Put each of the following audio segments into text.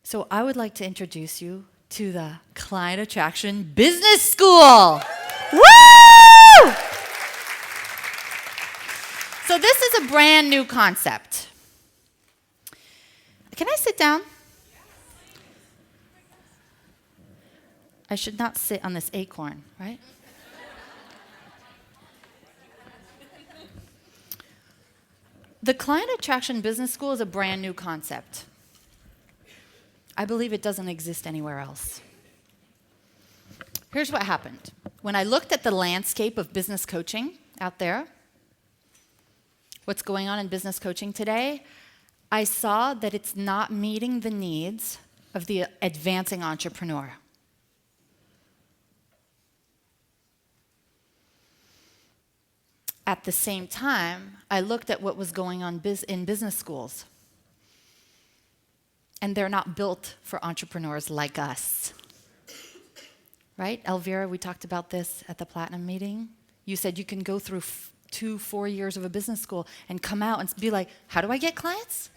So I would like to introduce you to the Client Attraction Business School. Woo! So this is a brand new concept. Can I sit down? I should not sit on this acorn, right? The Client Attraction Business School is a brand new concept. I believe it doesn't exist anywhere else. Here's what happened. When I looked at the landscape of business coaching out there, what's going on in business coaching today, I saw that it's not meeting the needs of the advancing entrepreneur. At the same time, I looked at what was going on in business schools. And they're not built for entrepreneurs like us. Right? Elvira, we talked about this at the Platinum meeting. You said you can go through 4 years of a business school and come out and be like, how do I get clients?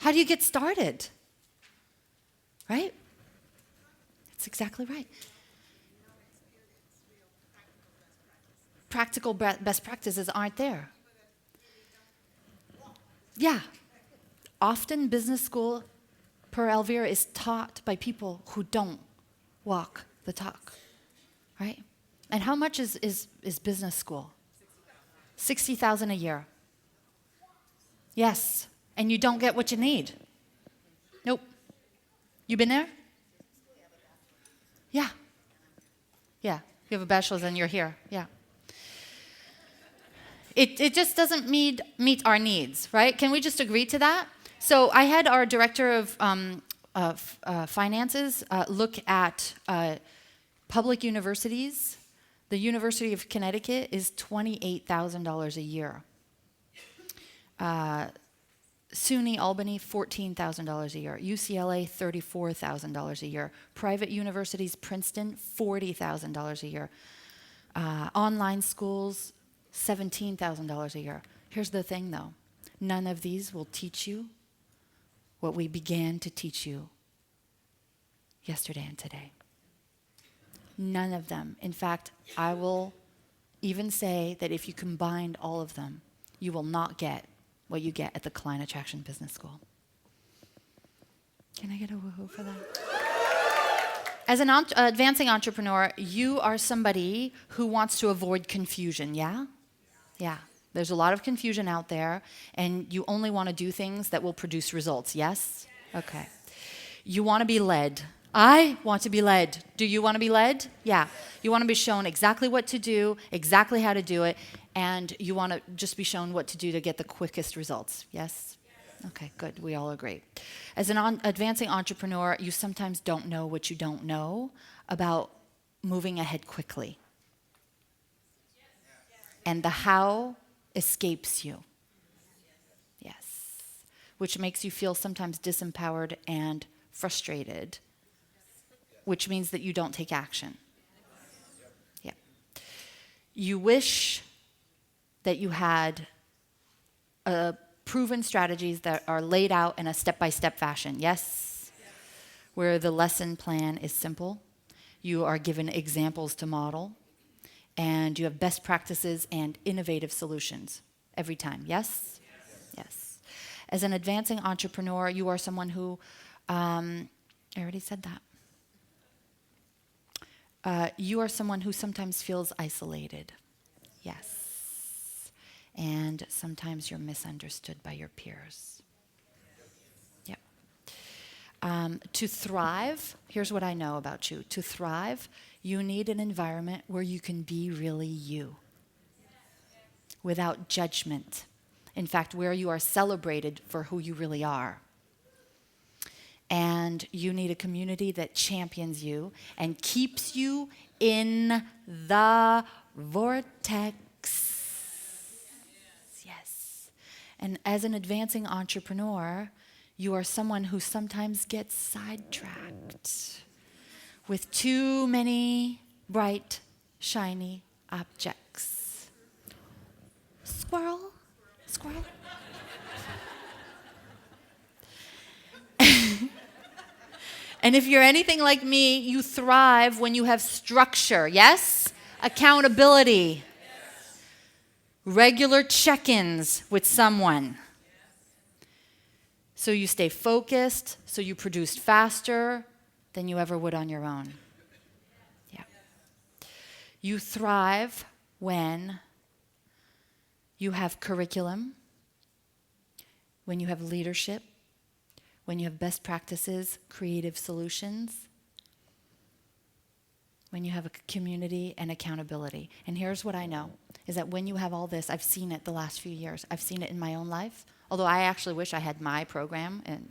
How do you get started? Right? That's exactly right. Practical best practices aren't there. Yeah. Often business school, per Elvira, is taught by people who don't walk the talk, right? And how much is business school? $60,000 a year. Yes, and you don't get what you need. Nope. You been there? Yeah. Yeah, you have a bachelor's and you're here, yeah. It just doesn't meet our needs, right? Can we just agree to that? So I had our director of finances look at public universities. The University of Connecticut is $28,000 a year. SUNY Albany, $14,000 a year. UCLA, $34,000 a year. Private universities, Princeton, $40,000 a year. Online schools, $17,000 a year. Here's the thing, though. None of these will teach you what we began to teach you yesterday and today. None of them. In fact, I will even say that if you combined all of them, you will not get what you get at the Client Attraction Business School. Can I get a woohoo for that? As an advancing entrepreneur, you are somebody who wants to avoid confusion, yeah? Yeah. There's a lot of confusion out there, and you only want to do things that will produce results, yes? Okay. You want to be led. I want to be led. Do you want to be led? Yeah. You want to be shown exactly what to do, exactly how to do it, and you want to just be shown what to do to get the quickest results, yes? Okay, good. We all agree. As an advancing entrepreneur, you sometimes don't know what you don't know about moving ahead quickly. And the how escapes you. Yes. Which makes you feel sometimes disempowered and frustrated, which means that you don't take action. Yeah. You wish that you had proven strategies that are laid out in a step-by-step fashion. Yes? Where the lesson plan is simple. You are given examples to model. And you have best practices and innovative solutions every time. Yes? Yes. As an advancing entrepreneur, you are someone who, I already said that. You are someone who sometimes feels isolated. Yes. And sometimes you're misunderstood by your peers. Yep. To thrive, here's what I know about you. To thrive, you need an environment where you can be really you, without judgment. In fact, where you are celebrated for who you really are. And you need a community that champions you and keeps you in the vortex. Yes. And as an advancing entrepreneur, you are someone who sometimes gets sidetracked with too many bright, shiny objects. Squirrel, squirrel. And if you're anything like me, you thrive when you have structure, yes? Accountability. Yes. Regular check-ins with someone. So you stay focused, so you produce faster than you ever would on your own. Yeah. You thrive when you have curriculum, when you have leadership, when you have best practices, creative solutions, when you have a community and accountability. And here's what I know, is that when you have all this, I've seen it the last few years. I've seen it in my own life, although I actually wish I had my program, and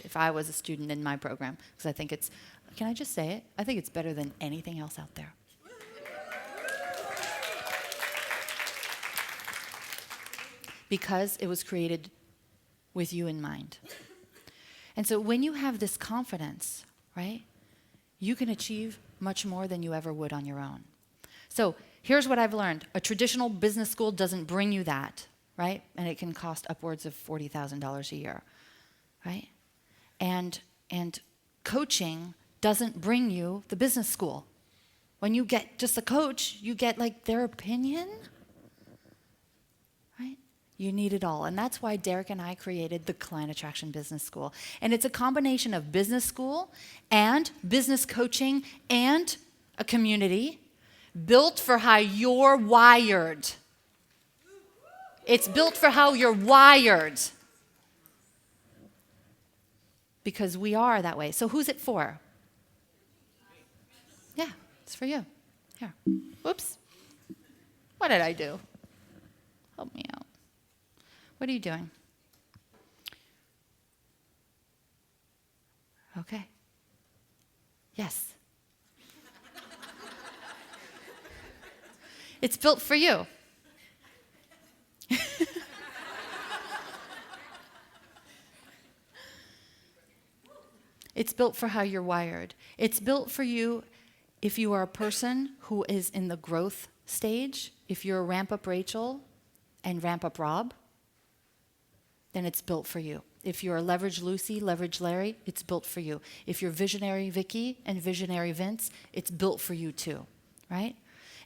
if I was a student in my program, because I think it's, can I just say it? I think it's better than anything else out there. Because it was created with you in mind. And so when you have this confidence, right, you can achieve much more than you ever would on your own. So here's what I've learned. A traditional business school doesn't bring you that, right? And it can cost upwards of $40,000 a year, right? And coaching doesn't bring you the business school. When you get just a coach, you get like their opinion, right? You need it all. And that's why Derek and I created the Client Attraction Business School. And it's a combination of business school and business coaching and a community built for how you're wired. It's built for how you're wired. Because we are that way. So who's it for? Yeah, it's for you. Here. Whoops. What did I do? Help me out. What are you doing? Okay. Yes. It's built for you. It's built for how you're wired. It's built for you if you are a person who is in the growth stage. If you're a ramp up Rachel and ramp up Rob, then it's built for you. If you're a leverage Lucy, leverage Larry, it's built for you. If you're visionary Vicky and visionary Vince, it's built for you too, right?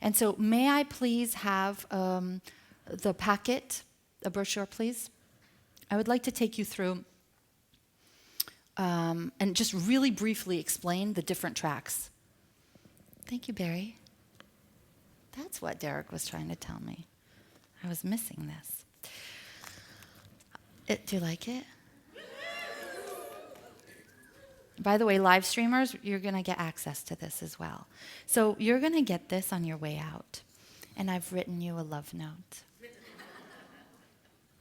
And so may I please have the packet, a brochure, please? I would like to take you through and just really briefly explain the different tracks. Thank you, Barry. That's what Derek was trying to tell me. I was missing this. Do you like it? By the way, live streamers, you're going to get access to this as well. So you're going to get this on your way out. And I've written you a love note.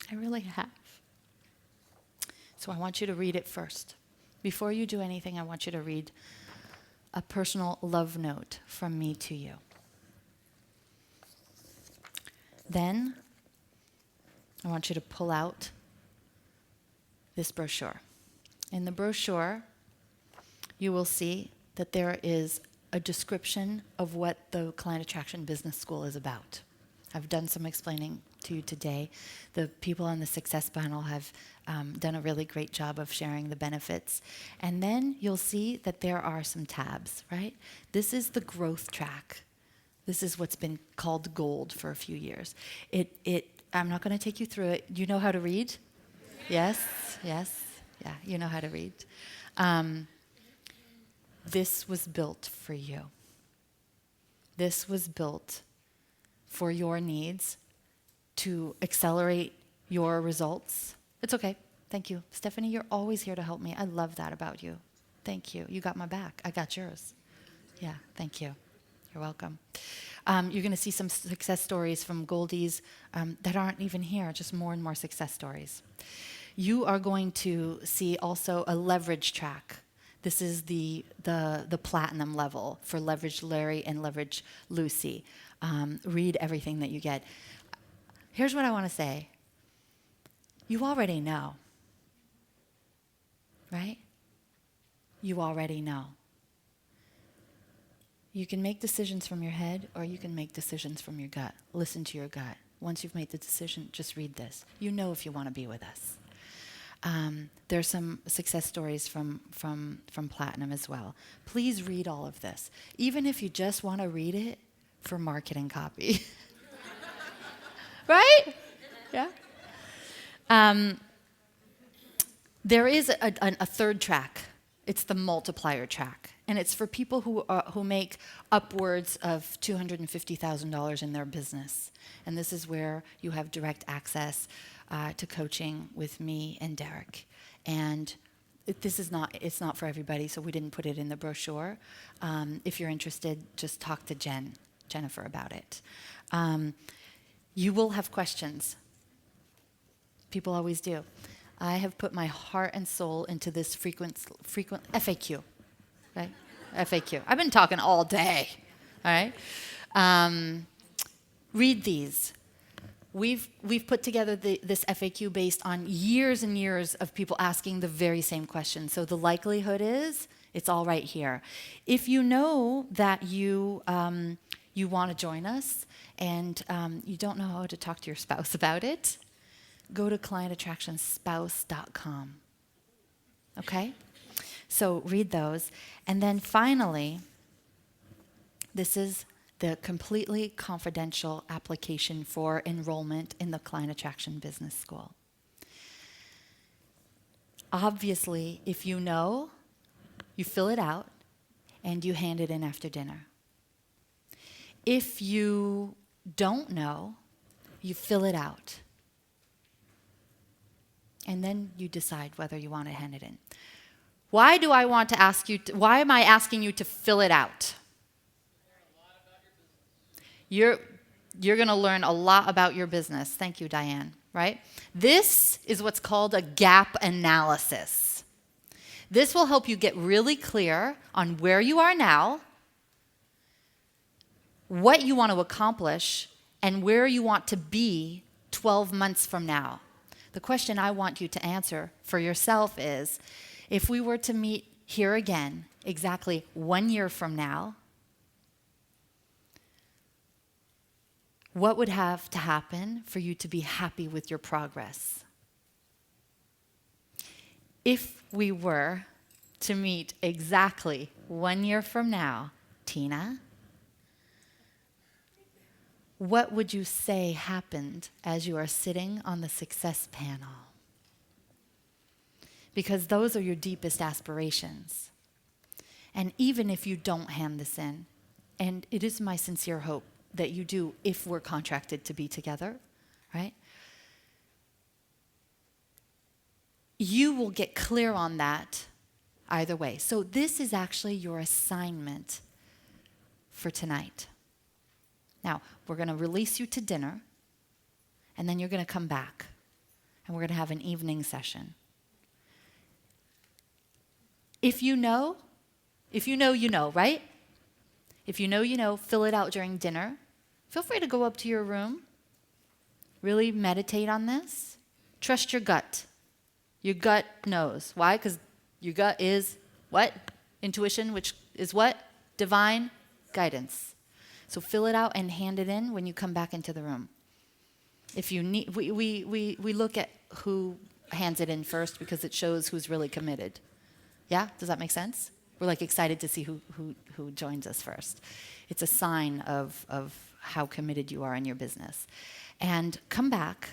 I really have. So I want you to read it first. Before you do anything, I want you to read a personal love note from me to you. Then I want you to pull out this brochure. In the brochure, you will see that there is a description of what the Client Attraction Business School is about. I've done some explaining to you today. The people on the Success Panel have done a really great job of sharing the benefits. And then you'll see that there are some tabs, right? This is the growth track. This is what's been called gold for a few years. I'm not going to take you through it. You know how to read? Yes. Yeah, you know how to read. This was built for you. This was built for your needs to accelerate your results. It's okay. Thank you. Stephanie, you're always here to help me. I love that about you. Thank you. You got my back. I got yours. Yeah, thank you. You're welcome. You're going to see some success stories from Goldies that aren't even here, just more and more success stories. You are going to see also a leverage track. This is the platinum level for Leverage Larry and Leverage Lucy. Read everything that you get. Here's what I want to say. You already know, right? You already know. You can make decisions from your head, or you can make decisions from your gut. Listen to your gut. Once you've made the decision, just read this. You know if you want to be with us. There's some success stories from Platinum as well. Please read all of this, even if you just want to read it for marketing copy. Right? Yeah. There is a third track. It's the multiplier track, and it's for people who make upwards of $250,000 in their business. And this is where you have direct access to coaching with me and Derek. And it's not for everybody, so we didn't put it in the brochure. If you're interested, just talk to Jennifer about it. You will have questions. People always do. I have put my heart and soul into this frequent FAQ, right? FAQ. I've been talking all day, all right? Read these. We've put together this FAQ based on years and years of people asking the very same question. So the likelihood is it's all right here. If you know that you want to join us and you don't know how to talk to your spouse about it, go to clientattractionspouse.com. Okay? So read those. And then finally, this is the completely confidential application for enrollment in the Client Attraction Business School. Obviously, if you know, you fill it out and you hand it in after dinner. If you don't know, you fill it out. And then you decide whether you want to hand it in. Why am I asking you to fill it out? You're going to learn a lot about your business. Thank you, Diane, right? This is what's called a gap analysis. This will help you get really clear on where you are now, what you want to accomplish, and where you want to be 12 months from now. The question I want you to answer for yourself is, if we were to meet here again exactly 1 year from now, what would have to happen for you to be happy with your progress? If we were to meet exactly 1 year from now, Tina, what would you say happened as you are sitting on the success panel? Because those are your deepest aspirations. And even if you don't hand this in, and it is my sincere hope that you do if we're contracted to be together, right? You will get clear on that either way. So this is actually your assignment for tonight. Now, we're going to release you to dinner, and then you're going to come back, and we're going to have an evening session. If you know, you know, right? If you know, fill it out during dinner. Feel free to go up to your room. Really meditate on this. Trust your gut. Your gut knows. Why? Because your gut is what? Intuition, which is what? Divine guidance. So fill it out and hand it in when you come back into the room. If you need, we look at who hands it in first because it shows who's really committed. Yeah? Does that make sense? We're like excited to see who joins us first. It's a sign of how committed you are in your business. And come back,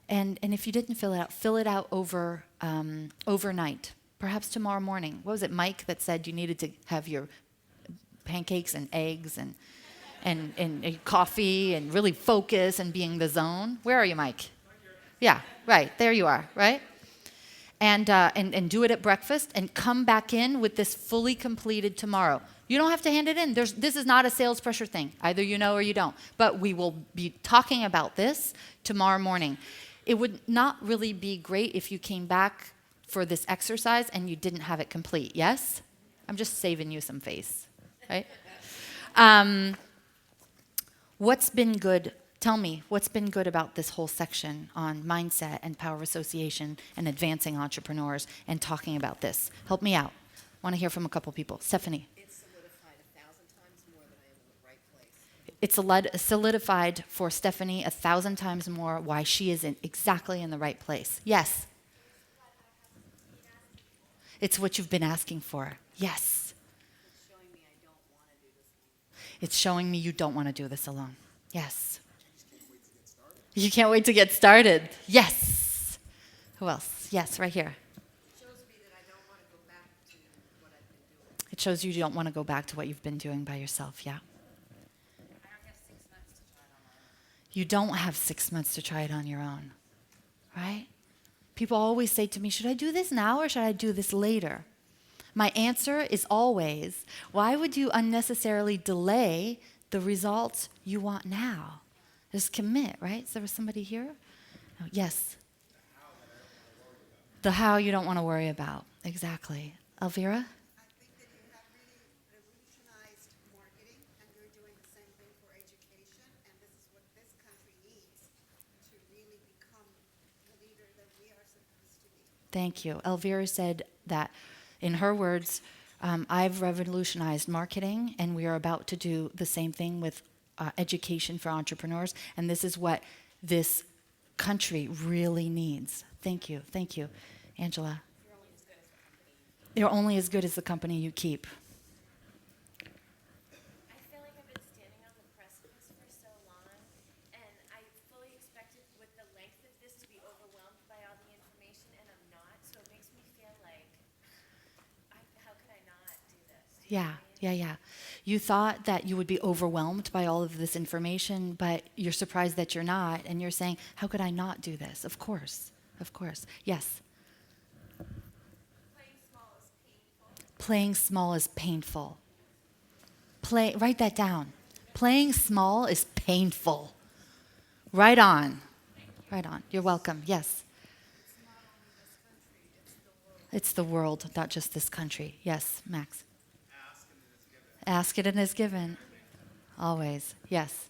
and if you didn't fill it out overnight, perhaps tomorrow morning. What was it, Mike, that said you needed to have your pancakes and eggs and coffee and really focus and be in the zone? Where are you, Mike? Yeah, right, there you are, right? And do it at breakfast and come back in with this fully completed tomorrow. You don't have to hand it in. This is not a sales pressure thing. Either you know or you don't. But we will be talking about this tomorrow morning. It would not really be great if you came back for this exercise and you didn't have it complete, yes? I'm just saving you some face, right? What's been good? Tell me, what's been good about this whole section on mindset and power of association and advancing entrepreneurs and talking about this? Help me out. I want to hear from a couple people. Stephanie. It's solidified 1,000 times more that I am in the right place. It's solidified for Stephanie 1,000 times more why she is exactly in the right place. Yes? It's what you've been asking for. Yes. It's showing me I don't want to do this anymore. It's showing me you don't want to do this alone. Yes. You can't wait to get started. Yes. Who else? Yes, right here. It shows me that I don't want to go back to what I've been doing. It shows you don't want to go back to what you've been doing by yourself. Yeah. I don't have 6 months to try it on my own. You don't have 6 months to try it on your own. Right? People always say to me, should I do this now or should I do this later? My answer is always, why would you unnecessarily delay the results you want now? Just commit, right? Is there somebody here? Oh, yes. The how you don't want to worry about. Exactly. Elvira? I think that you have really revolutionized marketing and you're doing the same thing for education, and this is what this country needs to really become the leader that we are supposed to be. Thank you. Elvira said that, in her words, I've revolutionized marketing, and we are about to do the same thing with education for entrepreneurs, and this is what this country really needs. Thank you. Thank you. Angela? You're only as good as the company you keep. I feel like I've been standing on the precipice for so long, and I fully expected with the length of this to be overwhelmed by all the information, and I'm not, so it makes me feel like, how could I not do this? Yeah. You thought that you would be overwhelmed by all of this information, but you're surprised that you're not, and you're saying, how could I not do this? Of course. Yes. Playing small is painful. Write that down. Playing small is painful. Right on. You're welcome. Yes. It's the world, not just this country. Yes, Max. Ask it and it's given. Always. Yes.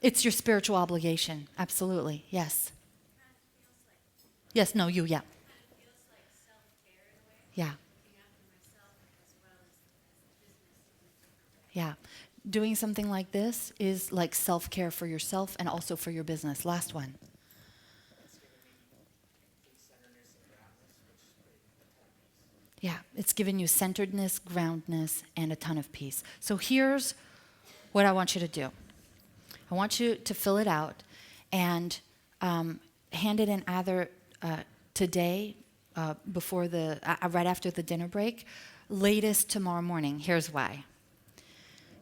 It's your spiritual obligation. Absolutely. Yes. Yes, no, you, yeah. Yeah. Yeah. Doing something like this is like self-care for yourself and also for your business. Last one. Yeah, it's given you centeredness, groundedness, and a ton of peace. So here's what I want you to do. I want you to fill it out and hand it in either today, before right after the dinner break, latest tomorrow morning. Here's why.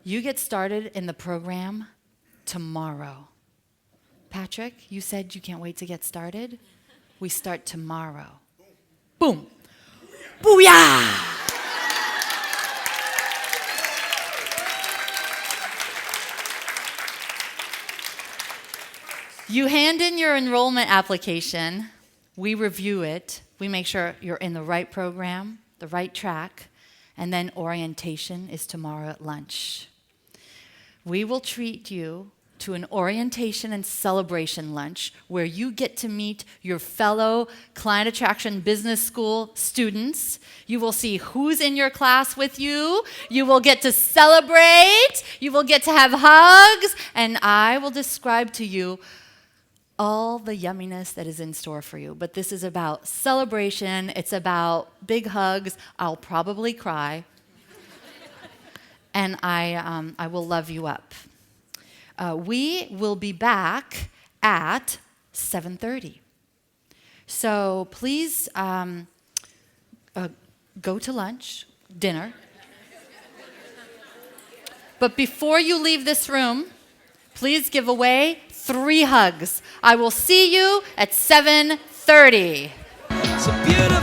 You get started in the program tomorrow. Patrick, you said you can't wait to get started. We start tomorrow. Boom. Booyah! You hand in your enrollment application. We review it. We make sure you're in the right program, the right track, and then orientation is tomorrow at lunch. We will treat you to an orientation and celebration lunch where you get to meet your fellow Client Attraction Business School students. You will see who's in your class with you. You will get to celebrate. You will get to have hugs. And I will describe to you all the yumminess that is in store for you. But this is about celebration. It's about big hugs. I'll probably cry. And I will love you up. We will be back at 7:30. So please go to lunch, dinner. But before you leave this room, please give away 3 hugs. I will see you at 7:30. It's a beautiful